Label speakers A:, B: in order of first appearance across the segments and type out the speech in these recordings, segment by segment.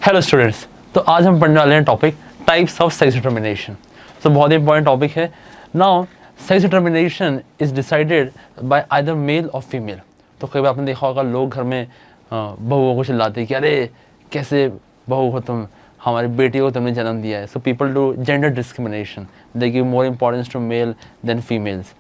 A: Hello students, तो आज हम पढ़ने वाले हैं topic types of sex determination. तो बहुत ही इंपॉर्टेंट टॉपिक है। Now sex determination is decided by either male और फीमेल। तो कई बार आपने देखा होगा लोग घर में बहुओं को चिल्लाते हैं कि अरे कैसे बहू हो तुम, हमारी बेटी को तुमने जन्म दिया है। So people do gender discrimination, they give more importance to male than females.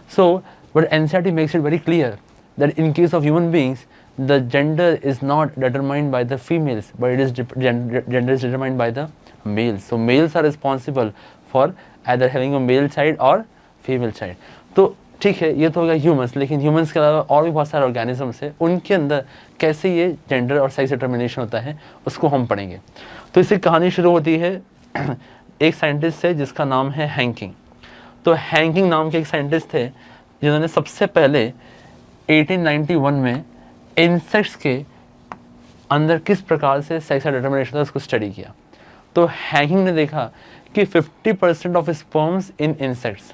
A: So but NCERT makes it very clear that in case of human beings the gender is not determined by the females, but it is gender is determined by the males. So males are responsible for either having a male child or female child. तो ठीक है, ये तो हो गया humans, लेकिन humans के अलावा और भी बहुत सारे ऑर्गेनिजम्स है, उनके अंदर कैसे ये जेंडर और सेक्स डिटर्मिनेशन होता है उसको हम पढ़ेंगे। तो इससे कहानी शुरू होती है एक साइंटिस्ट से जिसका नाम है हैंकिंग। तो हैंकिंग नाम के एक साइंटिस्ट थे जिन्होंने सबसे पहले 1891 में इंसेक्ट्स के अंदर किस प्रकार से सेक्स का डिटर्मिनेशन था उसको स्टडी किया। तो हैंकिंग ने देखा कि 50% of sperms in insects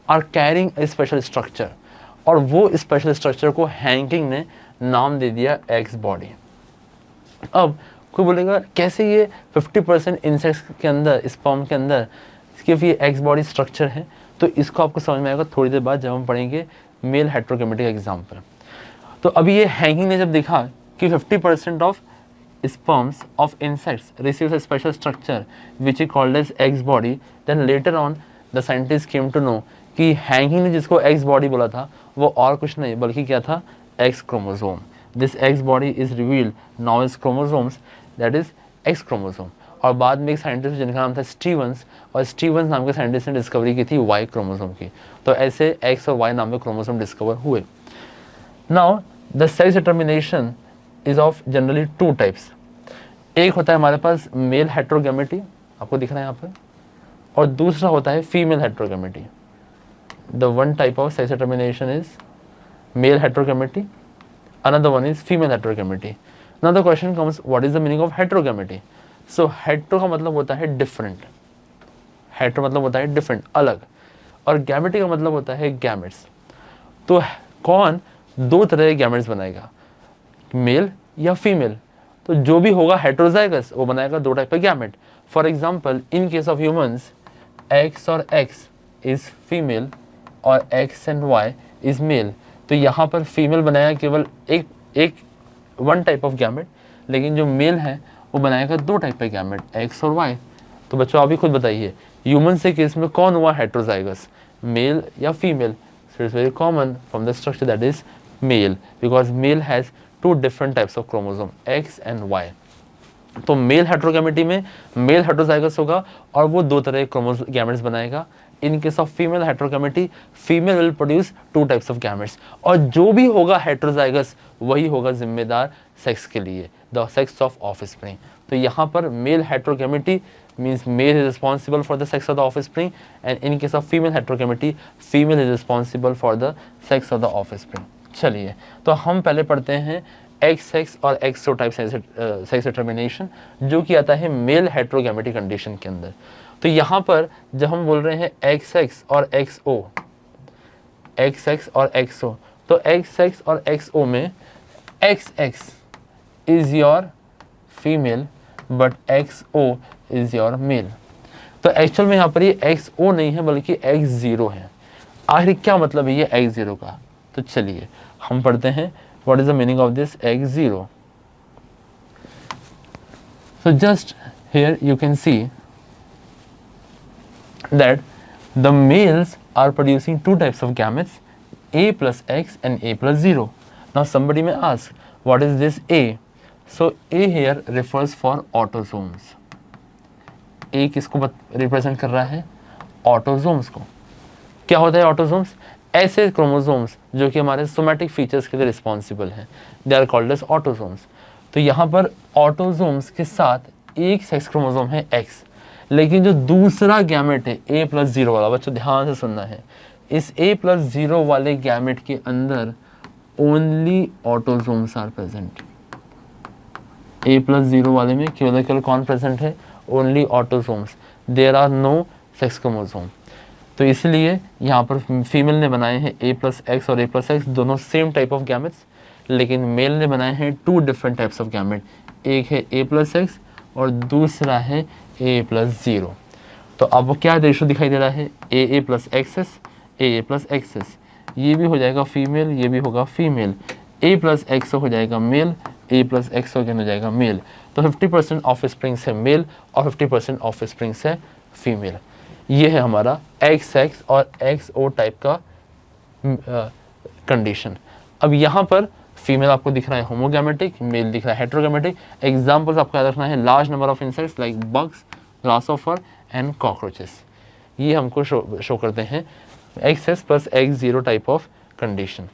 A: are carrying a special structure, और वो स्पेशल स्ट्रक्चर को हैंकिंग ने नाम दे दिया एक्स बॉडी। अब कोई बोलेगा कैसे ये 50% इंसेक्ट्स के अंदर, स्पर्म के अंदर सिर्फ ये एक्स बॉडी स्ट्रक्चर है। तो इसको आपको समझ में आएगा थोड़ी देर बाद जब हम पढ़ेंगे मेल हेट्रोगेमेटी का एग्जाम्पल। तो अभी ये हैंकिंग ने जब देखा कि 50% of sperms of insects receives a special structure which is called as X body, then later on the scientist came to know कि हैंकिंग ने जिसको एक्स बॉडी बोला था वो और कुछ नहीं बल्कि क्या था, X chromosome. This X body is revealed now as chromosomes, that is X chromosome. और बाद में एक साइंटिस्ट जिनका नाम था स्टीवंस, और स्टीवंस नाम के साइंटिस्ट ने डिस्कवरी की थी वाई क्रोमोसोम की। तो ऐसे एक्स और वाई नाम के क्रोमोसोम डिस्कवर हुए। Now the sex determination is of generally two types. एक होता है हमारे पास मेल हेट्रोगेमेटी, आपको दिख रहा है यहाँ पर, और दूसरा होता है female heterogamety. The one type of sex determination is male heterogamety, another one is female heterogamy. Now the question comes, what is the meaning of heterogamy? So hetero का मतलब होता है different, hetero मतलब होता है different, अलग, और gamety का मतलब होता है gametes। तो कौन दो तरह के gametes बनाएगा, मेल या फीमेल? तो जो भी होगा heterozygous वो बनाएगा दो टाइप का gamete। For example in case of humans x और x इज फीमेल और x and y is male. तो यहाँ पर फीमेल बनाया केवल एक वन टाइप ऑफ गैमेट, लेकिन जो मेल है वो बनाएगा दो टाइप के गैमेट, एक्स और वाई। तो बच्चों आप भी खुद बताइए ह्यूमन से केस में कौन हुआ हेट्रोजाइगस, मेल या female? So it's very common from the structure that is male, because male has two different types of chromosome, X and Y. तो मेल हेट्रोगैमेटी में मेल हेट्रोजाइगस होगा और वो दो तरह के गैमेट्स बनाएगा। In case of female heterogamety, female will produce two types of gametes, और जो भी होगा हेट्रोजाइगस वही होगा जिम्मेदार सेक्स के लिए, द सेक्स ऑफ ऑफस्प्रिंग। तो यहाँ पर male heterogamety means male is responsible for the sex of the offspring, and in case of female heterogamety female is responsible for the sex of the offspring. चलिए तो हम पहले पढ़ते हैं XX और XO टाइप सेक्स डिटर्मिनेशन, जो कि आता है मेल हेट्रोगैमेटी कंडीशन के अंदर। तो यहाँ पर जब हम बोल रहे हैं XX और XO, XX और XO, तो XX और XO में XX is your female but XO is your male. तो एक्चुअल में यहाँ पर ये XO नहीं है बल्कि X0 है। आखिर क्या मतलब है ये X0 का? तो चलिए हम पढ़ते हैं what is the meaning of this X0. So just here you can see that the males are producing two types of gametes, A plus X and A plus 0. Now somebody may ask, what is this A? So A here refers for autosomes. A किसको represent कर रहा है? Autosomes को। क्या होता है autosomes? ऐसे chromosomes जो कि हमारे सोमैटिक फीचर्स के लिए रिस्पॉन्सिबल हैं, they are called as autosomes. तो यहाँ पर ऑटोसोम्स के साथ एक सेक्स क्रोमोसोम है X, लेकिन जो दूसरा गैमेट है A प्लस 0 वाला, बच्चों ध्यान से सुनना है, इस A प्लस 0 वाले गैमेट के अंदर only autosomes are present. A plus 0 वाले में केवल कौन प्रेजेंट है? Only autosomes, there are no sex chromosome. तो इसलिए यहाँ पर फीमेल ने बनाए हैं A प्लस एक्स और A प्लस एक्स, दोनों सेम टाइप ऑफ गैमेट्स, लेकिन मेल ने बनाए हैं 2 डिफरेंट टाइप्स ऑफ गैमेट, एक है A+X और दूसरा है A+0। तो अब क्या रेशो दिखाई दे रहा है, AA+XS, AA+XS, ये भी हो जाएगा फीमेल, ये भी होगा फीमेल, A+XO हो जाएगा मेल, A+XO हो जाएगा मेल। तो 50% ऑफ स्प्रिंग है मेल और 50% ऑफ स्प्रिंग है फीमेल। ये है हमारा XX और XO टाइप का कंडीशन। अब यहाँ पर फीमेल आपको दिख रहा है होमोगैमेटिक, मेल दिख रहा है हेटेरोगैमेटिक। एग्जाम्पल्स आपको याद रखना है, large number of insects like bugs, grasshopper and cockroaches. ये हमको शो करते हैं XS + X0 type of condition.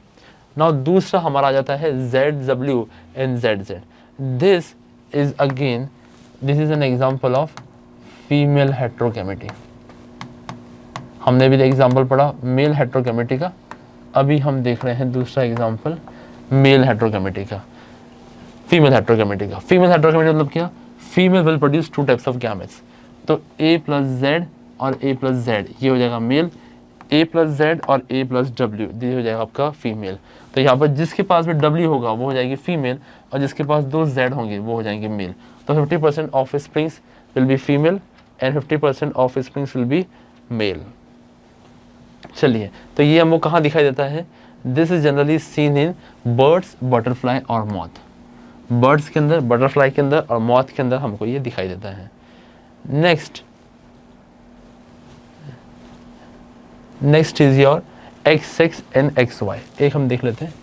A: Now दूसरा हमारा आ जाता है ZW and ZZ। This is an example of female heterogamety. हमने भी एग्जाम्पल पढ़ा मेल हेटेरोगैमेटी का, अभी हम देख रहे हैं दूसरा एग्जाम्पल मेल हेटेरोगैमेटी का, फीमेल हेटेरोगैमेटी का। फीमेल हेटेरोगैमेटी मतलब क्या, female will produce 2 types of gametes. तो A+Z और A+Z ये हो जाएगा मेल, A+Z और A+W ये हो जाएगा आपका फीमेल। तो यहाँ पर जिसके पास भी W होगा वो हो जाएगी फीमेल और जिसके पास 2 Z होंगे वो हो जाएंगे मेल। तो 50% offsprings will be female and 50% offsprings will be male. चलिए, तो ये हमको कहाँ दिखाई देता है, this is generally seen in birds, butterfly और मॉथ। बर्ड्स के अंदर, बटरफ्लाई के अंदर और मॉथ के अंदर हमको ये दिखाई देता है। Next is your XX and XY। एक हम देख लेते हैं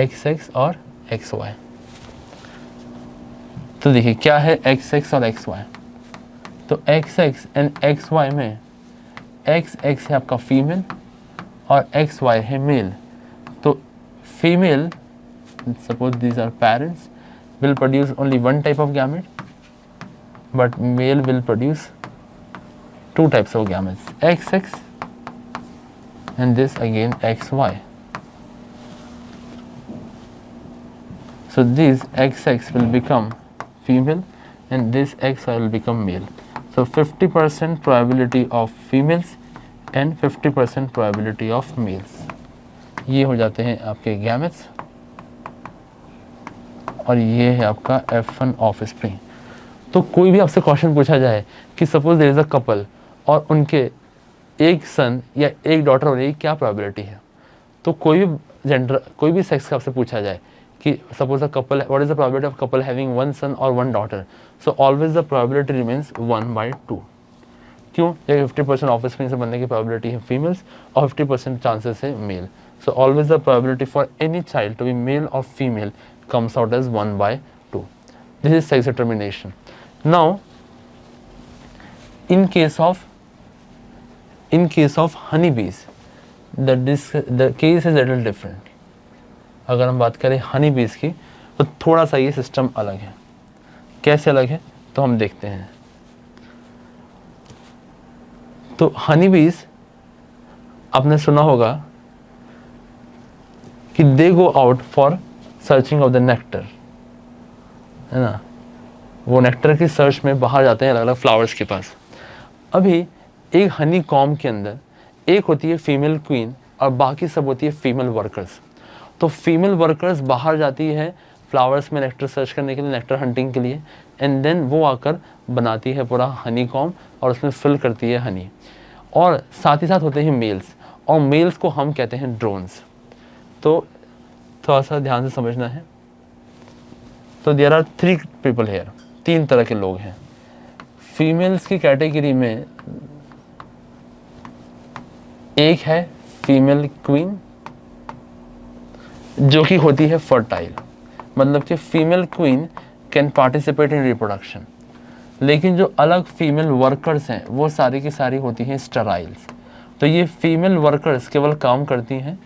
A: XX और XY। तो देखिए क्या है XX और XY। तो XX एंड XY में XX है आपका फीमेल और XY है मेल। तो female, suppose these are parents, will produce only 1 type of gamete, but male will produce 2 types of gametes, XX and this again XY. So this XX will become female and this XY will become male. So 50% probability of females and 50% probability of males. ये हो जाते हैं आपके gametes और ये है आपका F1 of spring. तो कोई भी आपसे क्वेश्चन पूछा जाए कि suppose there is a couple और उनके एक सन या एक डॉटर होने की क्या प्रोबेबिलिटी है, तो कोई भी जेंडर, कोई भी सेक्स का आपसे पूछा जाए कि suppose a couple, what is the probability of couple having 1 सन और 1 daughter, so always the probability remains 1/2। क्यों? ये 50% ऑफ स्प्रिंग से बनने की प्रोबेबिलिटी है फीमेल्स और 50% चांसेस है male. So always the probability for any child to be male और female comes out as 1/2. This is sex determination. Now, in case of honeybees, the case is a little different. अगर हम बात करें honeybees की तो थोड़ा सा ये सिस्टम अलग है। कैसे अलग है तो हम देखते हैं। तो honeybees आपने सुना होगा कि they go out for searching of the nectar, है ना, वो नेक्टर की सर्च में बाहर जाते हैं अलग अलग फ्लावर्स के पास। अभी एक हनी कॉम के अंदर एक होती है फीमेल क्वीन और बाकी सब होती है फीमेल वर्कर्स। तो फीमेल वर्कर्स बाहर जाती है फ्लावर्स में नेक्टर सर्च करने के लिए, नेक्टर हंटिंग के लिए, एंड देन वो आकर बनाती है पूरा हनी कॉम और उसमें फिल करती है हनी। और साथ ही साथ होते हैं मेल्स, और मेल्स को हम कहते हैं ड्रोन्स। तो थोड़ा सा ध्यान से समझना है। तो देयर आर 3 पीपल हेयर, 3 तरह के लोग हैं। फीमेल्स की कैटेगरी में एक है फीमेल क्वीन जो कि होती है फर्टाइल, मतलब कि female queen can participate in reproduction. लेकिन जो अलग फीमेल वर्कर्स हैं वो सारी की सारी होती हैं स्टेराइल्स। तो ये फीमेल वर्कर्स केवल काम करती हैं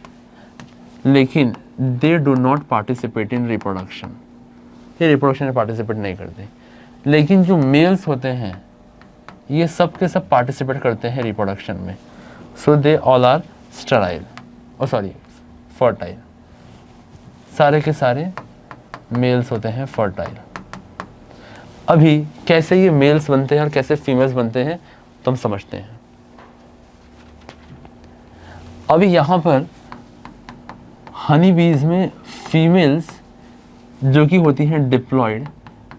A: लेकिन they do not participate in reproduction, ये रिप्रोडक्शन में पार्टिसिपेट नहीं करते। लेकिन जो मेल्स होते हैं ये सब के सब पार्टिसिपेट करते हैं रिप्रोडक्शन में। So they all are sterile, fertile. सारे के सारे मेल्स होते हैं फर्टाइल। अभी कैसे ये मेल्स बनते हैं और कैसे फीमेल्स बनते हैं तो हम समझते हैं। अभी यहाँ पर हनी बीज में फीमेल्स जो कि होती हैं diploid,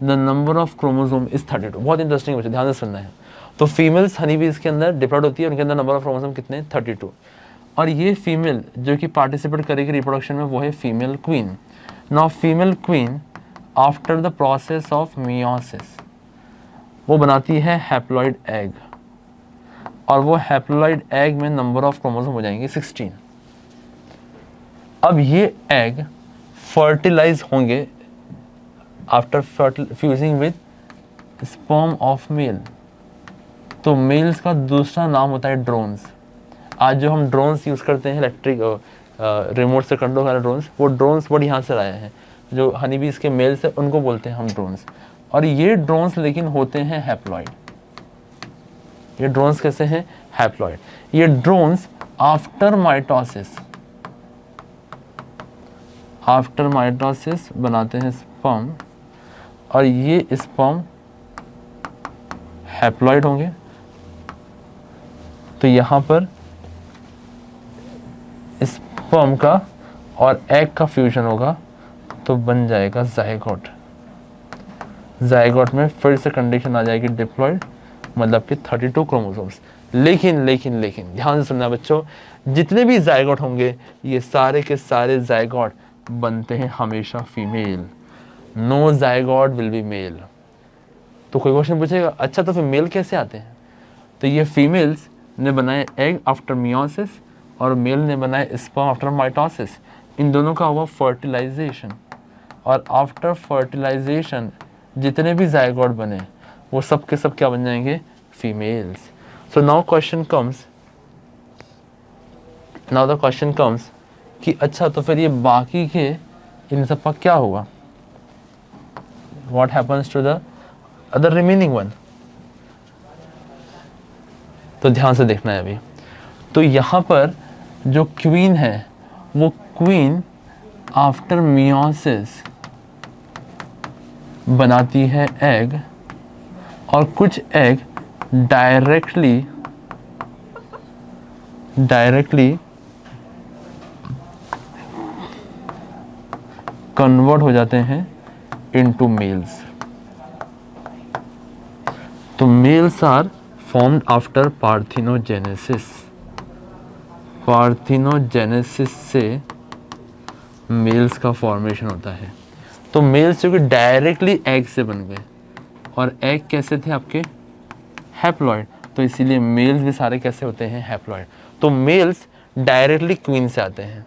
A: the number of chromosome is 32। बहुत इंटरेस्टिंग बच्चे, ध्यान से सुनना है। तो फीमेल्स हनी बीज के अंदर डिप्लॉयड होती है, उनके अंदर नंबर ऑफ क्रोमोसोम कितने, 32। और ये फीमेल जो कि पार्टिसिपेट करेगी रिप्रोडक्शन में वो है female queen. Now female queen after the process of meiosis वो बनाती है हैप्लॉइड एग, और वो हैप्लॉइड एग में नंबर ऑफ क्रोमोसोम हो जाएंगे 16। अब ये एग फर्टिलाइज होंगे after fusing with sperm of male. तो मेल्स का दूसरा नाम होता है ड्रोन्स। आज जो हम ड्रोन्स यूज़ करते हैं इलेक्ट्रिक रिमोट से कंट्रोल वाले ड्रोन्स, वो ड्रोन्स वर्ड यहाँ से आए हैं। जो हनी बीज के मेल्स है उनको बोलते हैं हम ड्रोन्स। और ये ड्रोन्स लेकिन होते हैं हैप्लॉइड। ये ड्रोन्स कैसे हैं, हैप्लॉइड। ये ड्रोन्स आफ्टर माइटोसिस बनाते हैं स्पर्म, और ये स्पर्म हैप्लॉइड होंगे। तो यहाँ पर स्पर्म का और एग का फ्यूजन होगा तो बन जाएगा जायगोट। जायगोट में फिर से कंडीशन आ जाएगी डिप्लॉयड, मतलब कि 32 क्रोमोसोम्स। लेकिन लेकिन लेकिन ध्यान से सुनना बच्चों, जितने भी जायगोट होंगे ये सारे के सारे जायगोट बनते हैं हमेशा female. No zygote will be male. तो कोई क्वेश्चन पूछेगा अच्छा तो फिर मेल कैसे आते हैं? तो ये फीमेल्स ने बनाए एग आफ्टर मियोसिस और मेल ने बनाए स्पर्म आफ्टर माइटोसिस। इन दोनों का हुआ फर्टिलाइजेशन, और आफ्टर फर्टिलाइजेशन जितने भी जायगोट बने वो सब के सब क्या बन जाएंगे, females. So now the question comes कि अच्छा तो फिर ये बाकी के इन सब का क्या हुआ, what happens to the other remaining one? तो ध्यान से देखना है अभी। तो यहाँ पर जो क्वीन है वो क्वीन आफ्टर मियोसिस बनाती है एग, और कुछ एग डायरेक्टली कन्वर्ट हो जाते हैं इनटू मेल्स। तो males are formed after parthenogenesis. Parthenogenesis से मेल्स का फॉर्मेशन होता है। तो मेल्स जो कि डायरेक्टली एग से बन गए, और एग कैसे थे आपके, हैप्लॉइड। तो इसीलिए मेल्स भी सारे कैसे होते हैं, हैप्लॉइड। तो मेल्स डायरेक्टली क्वीन से आते हैं।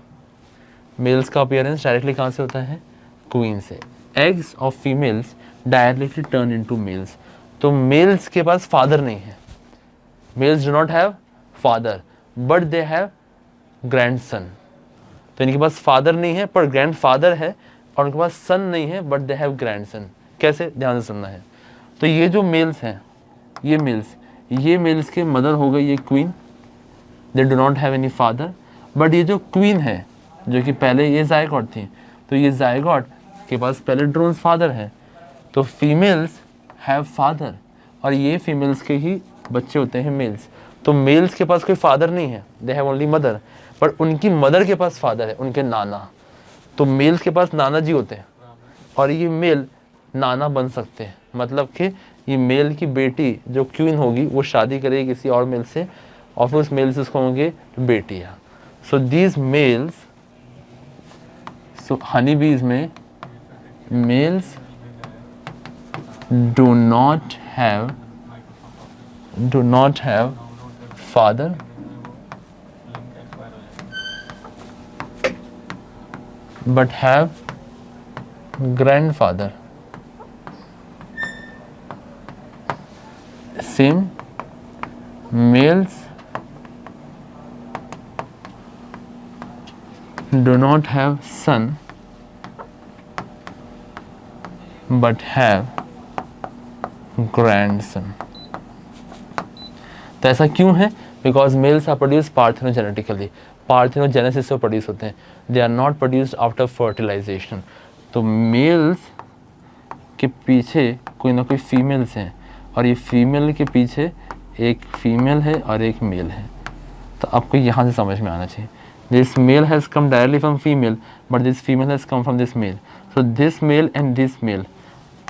A: मेल्स का अपीयरेंस डायरेक्टली कहाँ से होता है, क्वीन से। Eggs of females directly turn into males. तो मेल्स के पास फादर नहीं है, males do not have father but they have grandson. तो इनके पास फादर नहीं है पर ग्रैंड फादर है, और उनके पास सन नहीं है बट दे हैव ग्रैंडसन। कैसे, ध्यान से सुनना है। तो ये जो मेल्स हैं, ये मेल्स के मदर हो गई ये queen, they do not have any father. But ये जो क्वीन है जो कि पहले ये जायगोट थी, तो ये जायगोट के पास पहले ड्रोन्स फादर है। तो फीमेल्स हैव फादर, और ये फीमेल्स के ही बच्चे होते हैं मेल्स। तो मेल्स के पास कोई फादर नहीं है, दे हैव ओनली मदर, पर उनकी मदर के पास फादर है, उनके नाना। तो मेल्स के पास नाना जी होते हैं, और ये मेल नाना बन सकते हैं। मतलब कि ये मेल की बेटी जो क्वीन होगी वो शादी करेगी किसी और मेल से, और फिर उस मेल से उसको होंगे बेटियाँ। सो दीज मेल्स, सो हनी बीज में mails do not have father, but have grandfather. Same, males do not have son but have grandson. तो ऐसा क्यों है? Because males are produce parthenogenetically, parthenogenesis से प्रोड्यूस होते हैं, they are not produced after fertilisation. तो मेल्स के पीछे कोई ना कोई फीमेल्स हैं, और ये फीमेल के पीछे एक फीमेल है और एक मेल है। तो आपको यहाँ से समझ में आना चाहिए This male has come directly from female, but this female has come from this male. So this male and this male,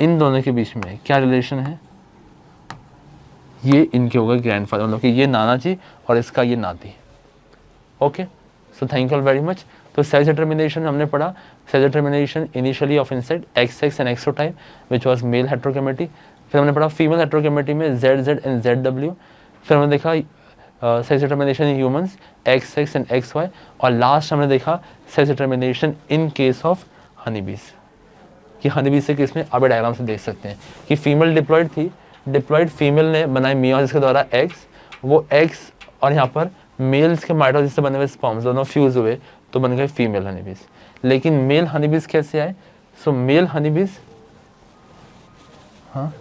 A: इन दोनों के बीच में क्या रिलेशन है? ये इनके होगा ग्रैंडफादर, मतलब कि ये नाना जी और इसका ये नाती. Okay, so thank you all very much. तो सेक्स डिटर्मिनेशन हमने पढ़ा. Sex determination initially of insect XX and XO type which was male heterogamety. फिर हमने पढ़ा फीमेल हेट्रोगेमेटी में ZZ एंड ZW. फिर हमने देखा sex determination in humans XX and XY. और लास्ट हमने देखा sex determination in case of honeybees. कि हनीबीज के केस में आप डायग्राम से देख सकते हैं कि फीमेल डिप्लॉयड थी, डिप्लॉयड फीमेल ने बनाई मियोसिस के द्वारा एग्स, वो एग्स और यहाँ पर मेल्स के माइटोसिस से बने हुए स्पर्म्स दोनों फ्यूज हुए तो बन गए फीमेल हनीबीज. लेकिन मेल हनीबीज कैसे आए? सो मेल हनीबीज, हाँ,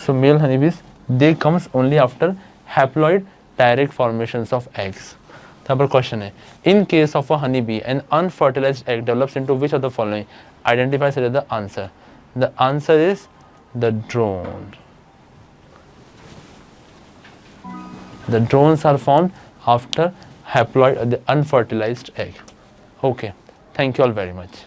A: so male honeybees they comes only after haploid direct formations of eggs. यहाँ पर क्वेश्चन है, in case of a honey bee an unfertilised egg develops into which of the following, identify such the answer. The answer is the drone. The drones are formed after haploid, the unfertilized egg. Okay, thank you all very much.